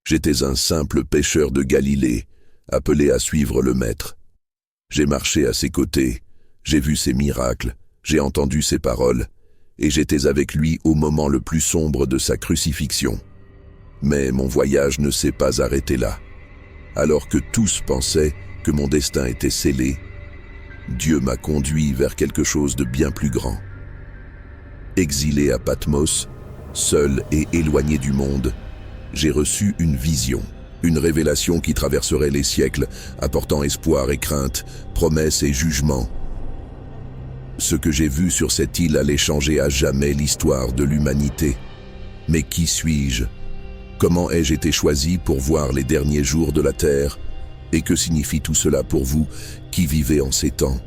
J'étais un simple pêcheur de Galilée, appelé à suivre le Maître. J'ai marché à ses côtés, j'ai vu ses miracles, j'ai entendu ses paroles, et j'étais avec lui au moment le plus sombre de sa crucifixion. Mais mon voyage ne s'est pas arrêté là. Alors que tous pensaient que mon destin était scellé, Dieu m'a conduit vers quelque chose de bien plus grand. Exilé à Patmos, seul et éloigné du monde, j'ai reçu une vision, une révélation qui traverserait les siècles, apportant espoir et crainte, promesses et jugements. Ce que j'ai vu sur cette île allait changer à jamais l'histoire de l'humanité. Mais qui suis-je? Comment ai-je été choisi pour voir les derniers jours de la terre? Et que signifie tout cela pour vous qui vivez en ces temps?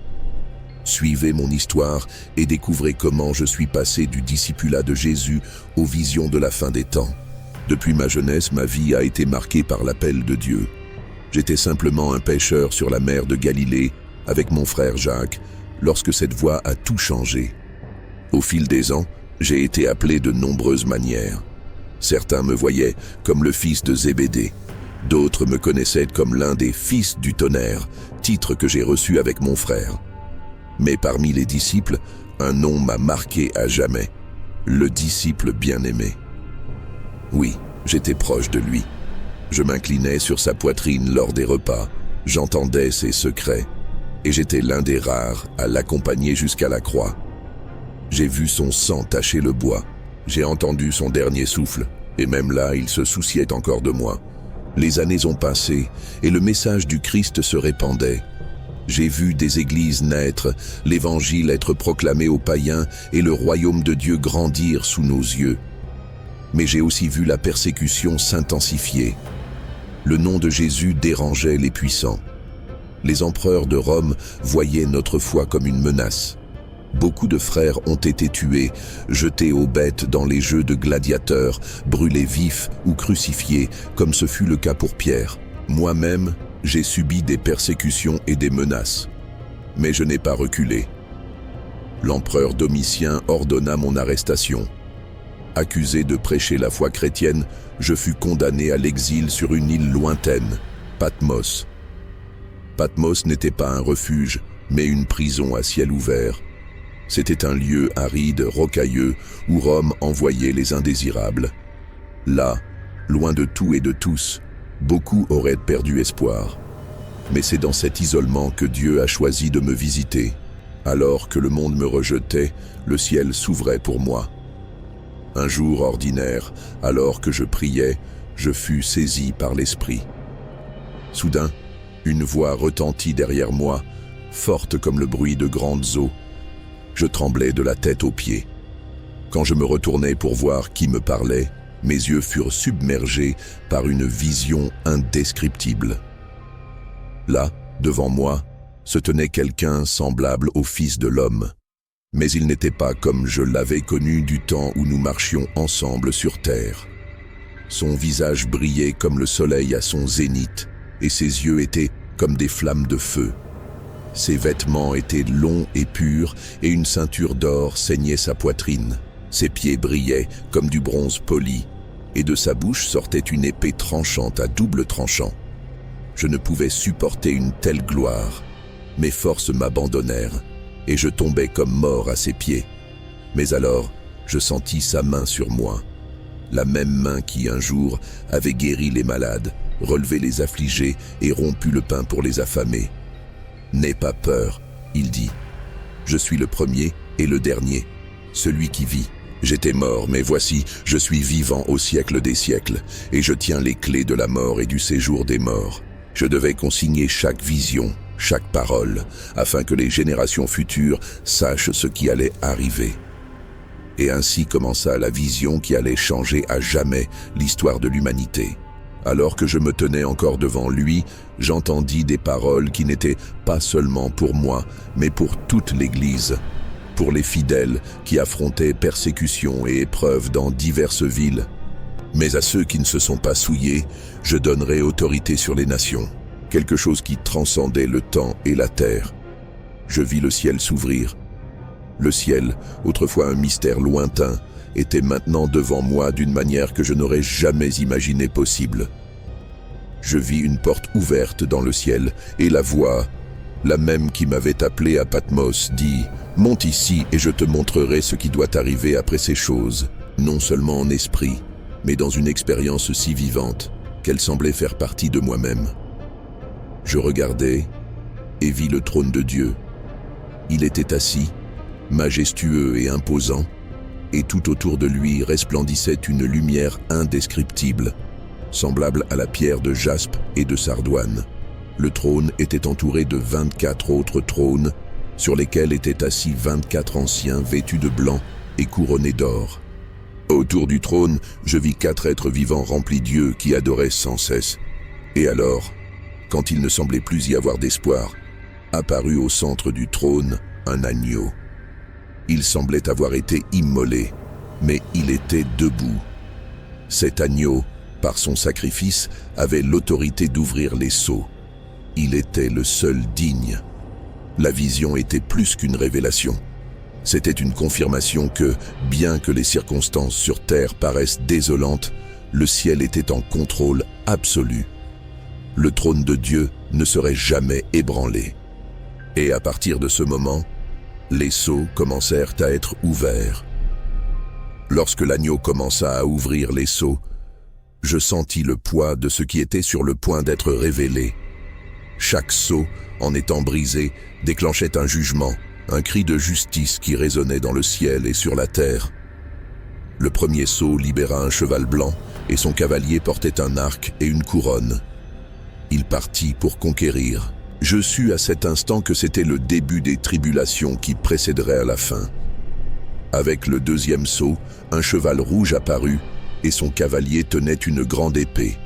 Suivez mon histoire et découvrez comment je suis passé du discipulat de Jésus aux visions de la fin des temps. Depuis ma jeunesse, ma vie a été marquée par l'appel de Dieu. J'étais simplement un pêcheur sur la mer de Galilée avec mon frère Jacques, lorsque cette voie a tout changé. Au fil des ans, j'ai été appelé de nombreuses manières. Certains me voyaient comme le fils de Zébédée. D'autres me connaissaient comme l'un des fils du tonnerre, titre que j'ai reçu avec mon frère. Mais parmi les disciples, un nom m'a marqué à jamais, le disciple bien-aimé. Oui, j'étais proche de lui. Je m'inclinais sur sa poitrine lors des repas, j'entendais ses secrets, et j'étais l'un des rares à l'accompagner jusqu'à la croix. J'ai vu son sang tacher le bois, j'ai entendu son dernier souffle, et même là, il se souciait encore de moi. Les années ont passé, et le message du Christ se répandait. J'ai vu des églises naître, l'évangile être proclamé aux païens, et le royaume de Dieu grandir sous nos yeux. Mais j'ai aussi vu la persécution s'intensifier. Le nom de Jésus dérangeait les puissants. Les empereurs de Rome voyaient notre foi comme une menace. Beaucoup de frères ont été tués, jetés aux bêtes dans les jeux de gladiateurs, brûlés vifs ou crucifiés, comme ce fut le cas pour Pierre. Moi-même, j'ai subi des persécutions et des menaces. Mais je n'ai pas reculé. L'empereur Domitien ordonna mon arrestation. Accusé de prêcher la foi chrétienne, je fus condamné à l'exil sur une île lointaine, Patmos. Patmos n'était pas un refuge, mais une prison à ciel ouvert. C'était un lieu aride, rocailleux, où Rome envoyait les indésirables. Là, loin de tout et de tous, beaucoup auraient perdu espoir. Mais c'est dans cet isolement que Dieu a choisi de me visiter. Alors que le monde me rejetait, le ciel s'ouvrait pour moi. Un jour ordinaire, alors que je priais, je fus saisi par l'Esprit. Soudain, une voix retentit derrière moi, forte comme le bruit de grandes eaux. Je tremblais de la tête aux pieds. Quand je me retournai pour voir qui me parlait, mes yeux furent submergés par une vision indescriptible. Là, devant moi, se tenait quelqu'un semblable au Fils de l'homme. Mais il n'était pas comme je l'avais connu du temps où nous marchions ensemble sur terre. Son visage brillait comme le soleil à son zénith, et ses yeux étaient comme des flammes de feu. Ses vêtements étaient longs et purs, et une ceinture d'or ceignait sa poitrine. Ses pieds brillaient comme du bronze poli, et de sa bouche sortait une épée tranchante à double tranchant. Je ne pouvais supporter une telle gloire. Mes forces m'abandonnèrent, et je tombai comme mort à ses pieds. Mais alors, je sentis sa main sur moi, la même main qui, un jour, avait guéri les malades, relevé les affligés et rompu le pain pour les affamés. « N'aie pas peur, il dit. Je suis le premier et le dernier, celui qui vit. J'étais mort, mais voici, je suis vivant au siècle des siècles, et je tiens les clés de la mort et du séjour des morts. Je devais consigner chaque vision, chaque parole, afin que les générations futures sachent ce qui allait arriver. » Et ainsi commença la vision qui allait changer à jamais l'histoire de l'humanité. Alors que je me tenais encore devant lui, j'entendis des paroles qui n'étaient pas seulement pour moi, mais pour toute l'Église, pour les fidèles qui affrontaient persécutions et épreuves dans diverses villes. Mais à ceux qui ne se sont pas souillés, je donnerai autorité sur les nations, quelque chose qui transcendait le temps et la terre. Je vis le ciel s'ouvrir. Le ciel, autrefois un mystère lointain, était maintenant devant moi d'une manière que je n'aurais jamais imaginé possible. Je vis une porte ouverte dans le ciel, et la voix, la même qui m'avait appelé à Patmos, dit « Monte ici et je te montrerai ce qui doit arriver après ces choses, non seulement en esprit, mais dans une expérience si vivante qu'elle semblait faire partie de moi-même. » Je regardai et vis le trône de Dieu. Il était assis, majestueux et imposant, et tout autour de lui resplendissait une lumière indescriptible, semblable à la pierre de jaspe et de sardoine. Le trône était entouré de 24 autres trônes, sur lesquels étaient assis 24 anciens vêtus de blanc et couronnés d'or. Autour du trône, je vis 4 êtres vivants remplis d'yeux qui adoraient sans cesse. Et alors, quand il ne semblait plus y avoir d'espoir, apparut au centre du trône un agneau. Il semblait avoir été immolé, mais il était debout. Cet agneau, par son sacrifice, avait l'autorité d'ouvrir les sceaux. Il était le seul digne. La vision était plus qu'une révélation. C'était une confirmation que, bien que les circonstances sur terre paraissent désolantes, le ciel était en contrôle absolu. Le trône de Dieu ne serait jamais ébranlé. Et à partir de ce moment, les sceaux commencèrent à être ouverts. Lorsque l'agneau commença à ouvrir les sceaux, je sentis le poids de ce qui était sur le point d'être révélé. Chaque sceau, en étant brisé, déclenchait un jugement, un cri de justice qui résonnait dans le ciel et sur la terre. Le premier sceau libéra un cheval blanc, et son cavalier portait un arc et une couronne. Il partit pour conquérir. Je sus à cet instant que c'était le début des tribulations qui précéderaient à la fin. Avec le deuxième sceau, un cheval rouge apparut, et son cavalier tenait une grande épée.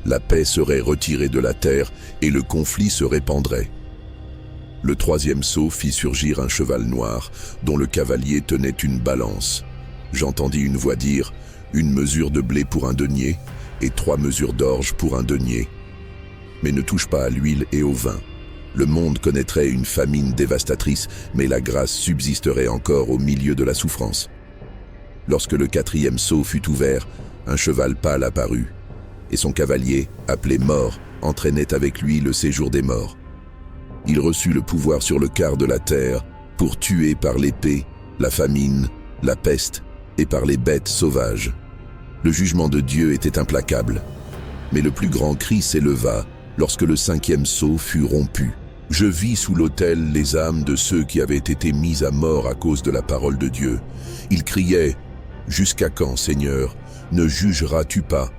La paix serait retirée de la terre, et le conflit se répandrait. Le troisième sceau fit surgir un cheval noir, dont le cavalier tenait une balance. J'entendis une voix dire « Une mesure de blé pour un denier, et 3 mesures d'orge pour un denier. » Mais ne touche pas à l'huile et au vin. Le monde connaîtrait une famine dévastatrice, mais la grâce subsisterait encore au milieu de la souffrance. Lorsque le 4e sceau fut ouvert, un cheval pâle apparut, et son cavalier, appelé Mort, entraînait avec lui le séjour des morts. Il reçut le pouvoir sur le quart de la terre pour tuer par l'épée, la famine, la peste et par les bêtes sauvages. Le jugement de Dieu était implacable, mais le plus grand cri s'éleva lorsque le 5e sceau fut rompu. Je vis sous l'autel les âmes de ceux qui avaient été mis à mort à cause de la parole de Dieu. Ils criaient « Jusqu'à quand, Seigneur, ne jugeras-tu pas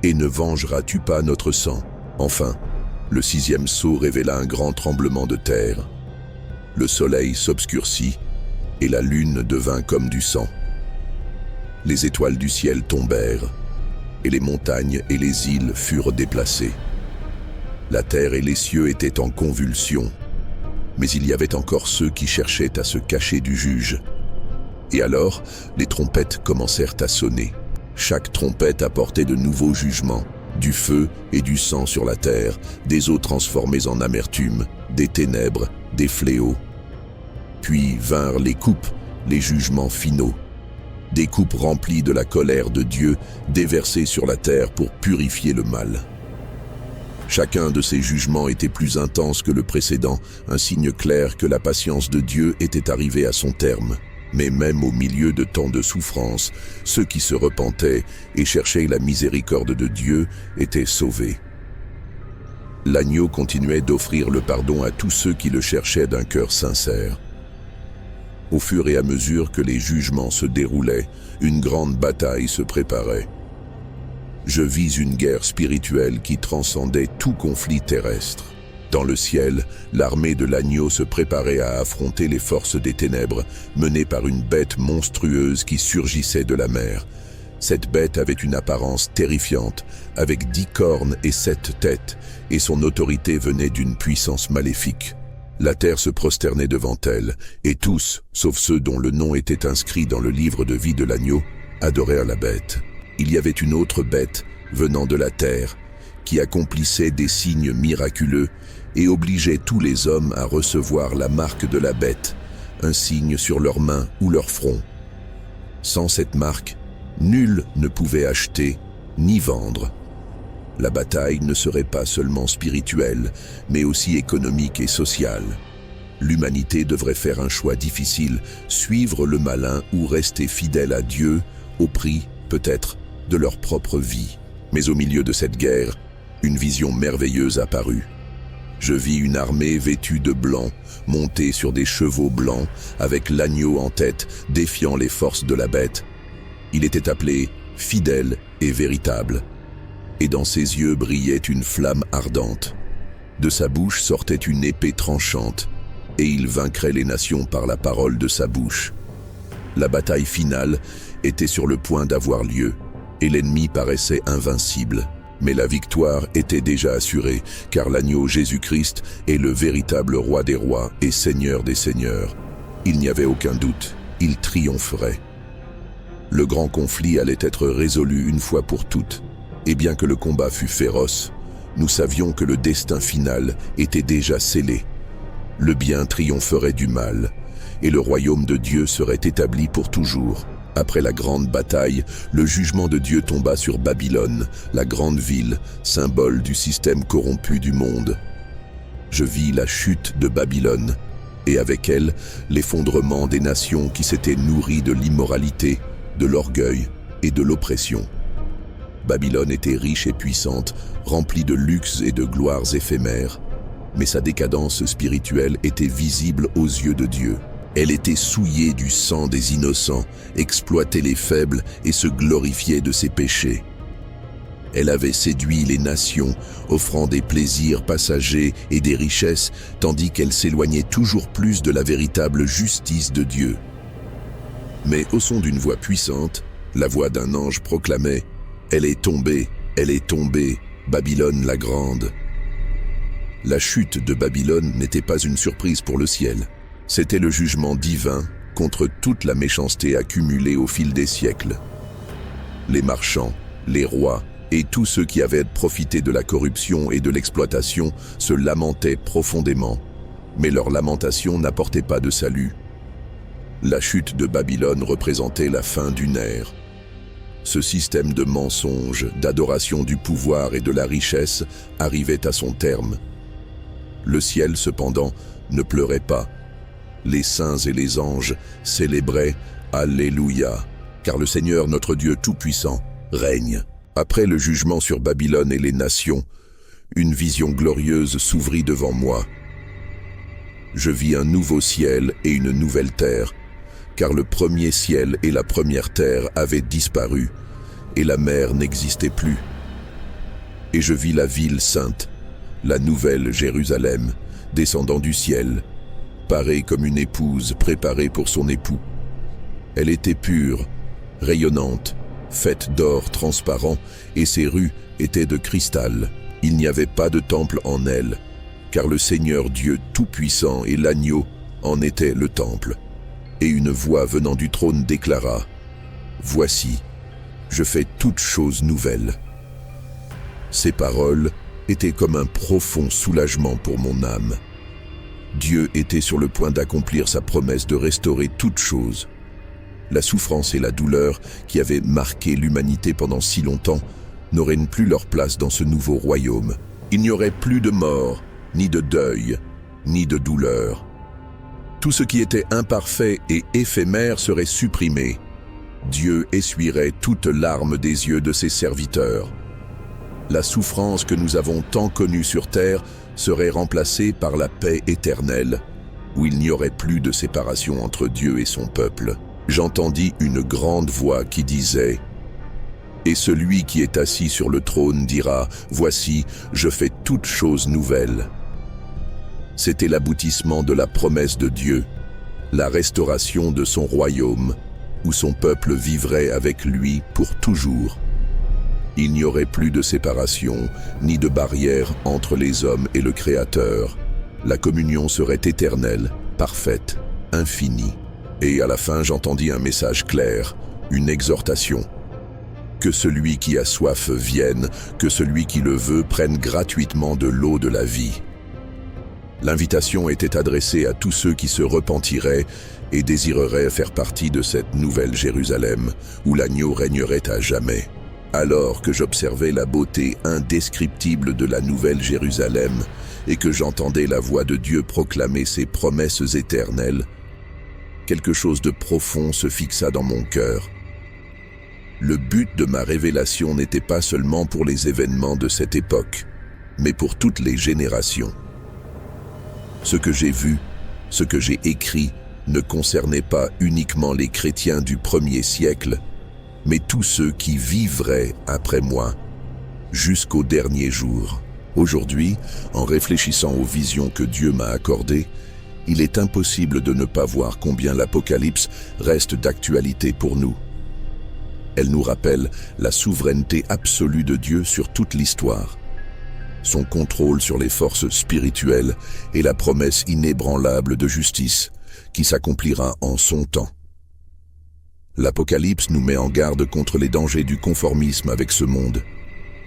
et ne vengeras-tu pas notre sang ?» Enfin, le 6e sceau révéla un grand tremblement de terre. Le soleil s'obscurcit et la lune devint comme du sang. Les étoiles du ciel tombèrent et les montagnes et les îles furent déplacées. La terre et les cieux étaient en convulsion, mais il y avait encore ceux qui cherchaient à se cacher du juge. Et alors, les trompettes commencèrent à sonner. Chaque trompette apportait de nouveaux jugements, du feu et du sang sur la terre, des eaux transformées en amertume, des ténèbres, des fléaux. Puis vinrent les coupes, les jugements finaux. Des coupes remplies de la colère de Dieu, déversées sur la terre pour purifier le mal. Chacun de ces jugements était plus intense que le précédent, un signe clair que la patience de Dieu était arrivée à son terme. Mais même au milieu de tant de souffrances, ceux qui se repentaient et cherchaient la miséricorde de Dieu étaient sauvés. L'agneau continuait d'offrir le pardon à tous ceux qui le cherchaient d'un cœur sincère. Au fur et à mesure que les jugements se déroulaient, une grande bataille se préparait. Je vis une guerre spirituelle qui transcendait tout conflit terrestre. Dans le ciel, l'armée de l'agneau se préparait à affronter les forces des ténèbres, menées par une bête monstrueuse qui surgissait de la mer. Cette bête avait une apparence terrifiante, avec 10 cornes et 7 têtes, et son autorité venait d'une puissance maléfique. La terre se prosternait devant elle, et tous, sauf ceux dont le nom était inscrit dans le livre de vie de l'agneau, adorèrent la bête. Il y avait une autre bête, venant de la terre, qui accomplissait des signes miraculeux et obligeait tous les hommes à recevoir la marque de la bête, un signe sur leurs mains ou leur front. Sans cette marque, nul ne pouvait acheter ni vendre. La bataille ne serait pas seulement spirituelle, mais aussi économique et sociale. L'humanité devrait faire un choix difficile, suivre le malin ou rester fidèle à Dieu, au prix, peut-être, de leur propre vie. Mais au milieu de cette guerre, une vision merveilleuse apparut. Je vis une armée vêtue de blanc, montée sur des chevaux blancs, avec l'agneau en tête, défiant les forces de la bête. Il était appelé fidèle et véritable, et dans ses yeux brillait une flamme ardente. De sa bouche sortait une épée tranchante, et il vaincrait les nations par la parole de sa bouche. La bataille finale était sur le point d'avoir lieu, et l'ennemi paraissait invincible. Mais la victoire était déjà assurée, car l'agneau Jésus-Christ est le véritable roi des rois et seigneur des seigneurs. Il n'y avait aucun doute, il triompherait. Le grand conflit allait être résolu une fois pour toutes, et bien que le combat fût féroce, nous savions que le destin final était déjà scellé. Le bien triompherait du mal, et le royaume de Dieu serait établi pour toujours. Après la grande bataille, le jugement de Dieu tomba sur Babylone, la grande ville, symbole du système corrompu du monde. Je vis la chute de Babylone, et avec elle, l'effondrement des nations qui s'étaient nourries de l'immoralité, de l'orgueil et de l'oppression. Babylone était riche et puissante, remplie de luxe et de gloires éphémères, mais sa décadence spirituelle était visible aux yeux de Dieu. Elle était souillée du sang des innocents, exploitait les faibles et se glorifiait de ses péchés. Elle avait séduit les nations, offrant des plaisirs passagers et des richesses, tandis qu'elle s'éloignait toujours plus de la véritable justice de Dieu. Mais au son d'une voix puissante, la voix d'un ange proclamait « Elle est tombée, Babylone la grande ». La chute de Babylone n'était pas une surprise pour le ciel. C'était le jugement divin contre toute la méchanceté accumulée au fil des siècles. Les marchands, les rois et tous ceux qui avaient profité de la corruption et de l'exploitation se lamentaient profondément, mais leur lamentation n'apportait pas de salut. La chute de Babylone représentait la fin d'une ère. Ce système de mensonges, d'adoration du pouvoir et de la richesse arrivait à son terme. Le ciel, cependant, ne pleurait pas. Les saints et les anges célébraient « Alléluia », car le Seigneur notre Dieu Tout-Puissant règne. Après le jugement sur Babylone et les nations, une vision glorieuse s'ouvrit devant moi. Je vis un nouveau ciel et une nouvelle terre, car le premier ciel et la première terre avaient disparu, et la mer n'existait plus. Et je vis la ville sainte, la nouvelle Jérusalem, descendant du ciel, parée comme une épouse préparée pour son époux. Elle était pure, rayonnante, faite d'or transparent, et ses rues étaient de cristal. Il n'y avait pas de temple en elle, car le Seigneur Dieu Tout-Puissant et l'agneau en étaient le temple. Et une voix venant du trône déclara « Voici, je fais toutes choses nouvelles. » Ces paroles étaient comme un profond soulagement pour mon âme. Dieu était sur le point d'accomplir sa promesse de restaurer toutes choses. La souffrance et la douleur qui avaient marqué l'humanité pendant si longtemps n'auraient plus leur place dans ce nouveau royaume. Il n'y aurait plus de mort, ni de deuil, ni de douleur. Tout ce qui était imparfait et éphémère serait supprimé. Dieu essuierait toute larme des yeux de ses serviteurs. La souffrance que nous avons tant connue sur terre serait remplacée par la paix éternelle, où il n'y aurait plus de séparation entre Dieu et son peuple. J'entendis une grande voix qui disait « Et celui qui est assis sur le trône dira « Voici, je fais toutes choses nouvelles. » C'était l'aboutissement de la promesse de Dieu, la restauration de son royaume, où son peuple vivrait avec lui pour toujours. Il n'y aurait plus de séparation, ni de barrière entre les hommes et le Créateur. La communion serait éternelle, parfaite, infinie. Et à la fin, j'entendis un message clair, une exhortation. Que celui qui a soif vienne, que celui qui le veut prenne gratuitement de l'eau de la vie. L'invitation était adressée à tous ceux qui se repentiraient et désireraient faire partie de cette nouvelle Jérusalem, où l'agneau régnerait à jamais. Alors que j'observais la beauté indescriptible de la Nouvelle Jérusalem et que j'entendais la voix de Dieu proclamer ses promesses éternelles, quelque chose de profond se fixa dans mon cœur. Le but de ma révélation n'était pas seulement pour les événements de cette époque, mais pour toutes les générations. Ce que j'ai vu, ce que j'ai écrit, ne concernait pas uniquement les chrétiens du 1er siècle, mais tous ceux qui vivraient après moi, jusqu'au dernier jour. Aujourd'hui, en réfléchissant aux visions que Dieu m'a accordées, il est impossible de ne pas voir combien l'Apocalypse reste d'actualité pour nous. Elle nous rappelle la souveraineté absolue de Dieu sur toute l'histoire, son contrôle sur les forces spirituelles et la promesse inébranlable de justice qui s'accomplira en son temps. L'Apocalypse nous met en garde contre les dangers du conformisme avec ce monde,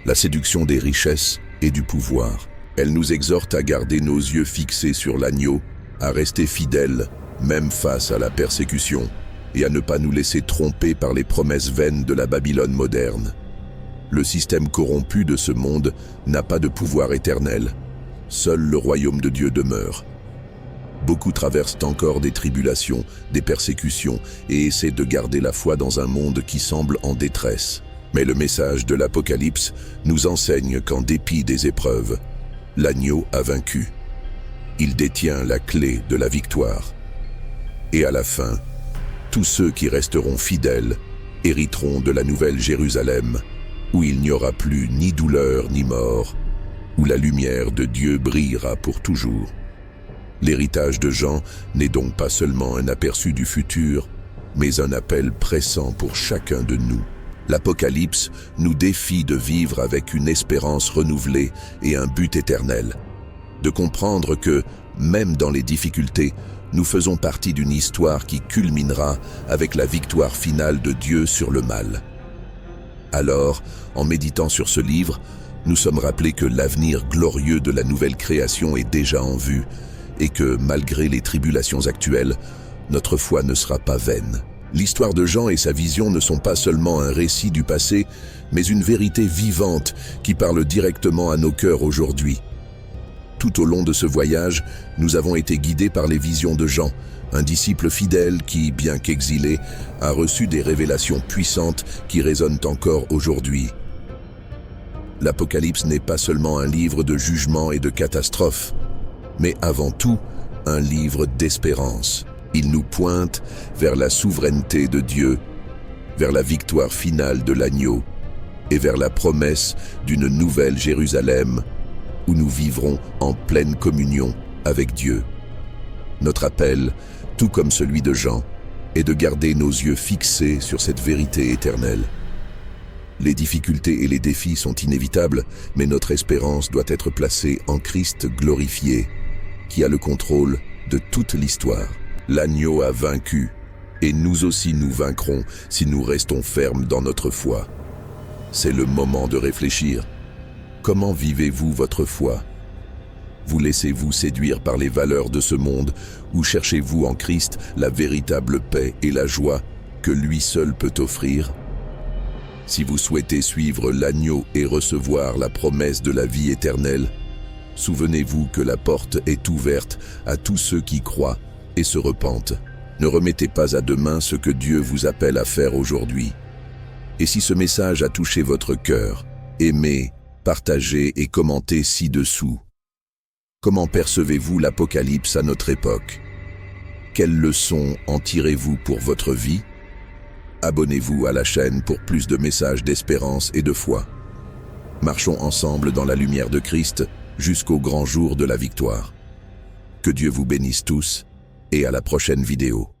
la séduction des richesses et du pouvoir. Elle nous exhorte à garder nos yeux fixés sur l'agneau, à rester fidèles, même face à la persécution, et à ne pas nous laisser tromper par les promesses vaines de la Babylone moderne. Le système corrompu de ce monde n'a pas de pouvoir éternel. Seul le royaume de Dieu demeure. Beaucoup traversent encore des tribulations, des persécutions et essaient de garder la foi dans un monde qui semble en détresse. Mais le message de l'Apocalypse nous enseigne qu'en dépit des épreuves, l'agneau a vaincu. Il détient la clé de la victoire. Et à la fin, tous ceux qui resteront fidèles hériteront de la Nouvelle Jérusalem, où il n'y aura plus ni douleur ni mort, où la lumière de Dieu brillera pour toujours. L'héritage de Jean n'est donc pas seulement un aperçu du futur, mais un appel pressant pour chacun de nous. L'Apocalypse nous défie de vivre avec une espérance renouvelée et un but éternel, de comprendre que, même dans les difficultés, nous faisons partie d'une histoire qui culminera avec la victoire finale de Dieu sur le mal. Alors, en méditant sur ce livre, nous sommes rappelés que l'avenir glorieux de la nouvelle création est déjà en vue et que, malgré les tribulations actuelles, notre foi ne sera pas vaine. L'histoire de Jean et sa vision ne sont pas seulement un récit du passé, mais une vérité vivante qui parle directement à nos cœurs aujourd'hui. Tout au long de ce voyage, nous avons été guidés par les visions de Jean, un disciple fidèle qui, bien qu'exilé, a reçu des révélations puissantes qui résonnent encore aujourd'hui. L'Apocalypse n'est pas seulement un livre de jugement et de catastrophes, mais avant tout, un livre d'espérance. Il nous pointe vers la souveraineté de Dieu, vers la victoire finale de l'agneau et vers la promesse d'une nouvelle Jérusalem où nous vivrons en pleine communion avec Dieu. Notre appel, tout comme celui de Jean, est de garder nos yeux fixés sur cette vérité éternelle. Les difficultés et les défis sont inévitables, mais notre espérance doit être placée en Christ glorifié, qui a le contrôle de toute l'histoire. L'agneau a vaincu, et nous aussi nous vaincrons si nous restons fermes dans notre foi. C'est le moment de réfléchir. Comment vivez-vous votre foi? Vous laissez-vous séduire par les valeurs de ce monde ou cherchez-vous en Christ la véritable paix et la joie que lui seul peut offrir? Si vous souhaitez suivre l'agneau et recevoir la promesse de la vie éternelle, souvenez-vous que la porte est ouverte à tous ceux qui croient et se repentent. Ne remettez pas à demain ce que Dieu vous appelle à faire aujourd'hui. Et si ce message a touché votre cœur, aimez, partagez et commentez ci-dessous. Comment percevez-vous l'Apocalypse à notre époque? Quelles leçons en tirez-vous pour votre vie? Abonnez-vous à la chaîne pour plus de messages d'espérance et de foi. Marchons ensemble dans la lumière de Christ jusqu'au grand jour de la victoire. Que Dieu vous bénisse tous et à la prochaine vidéo.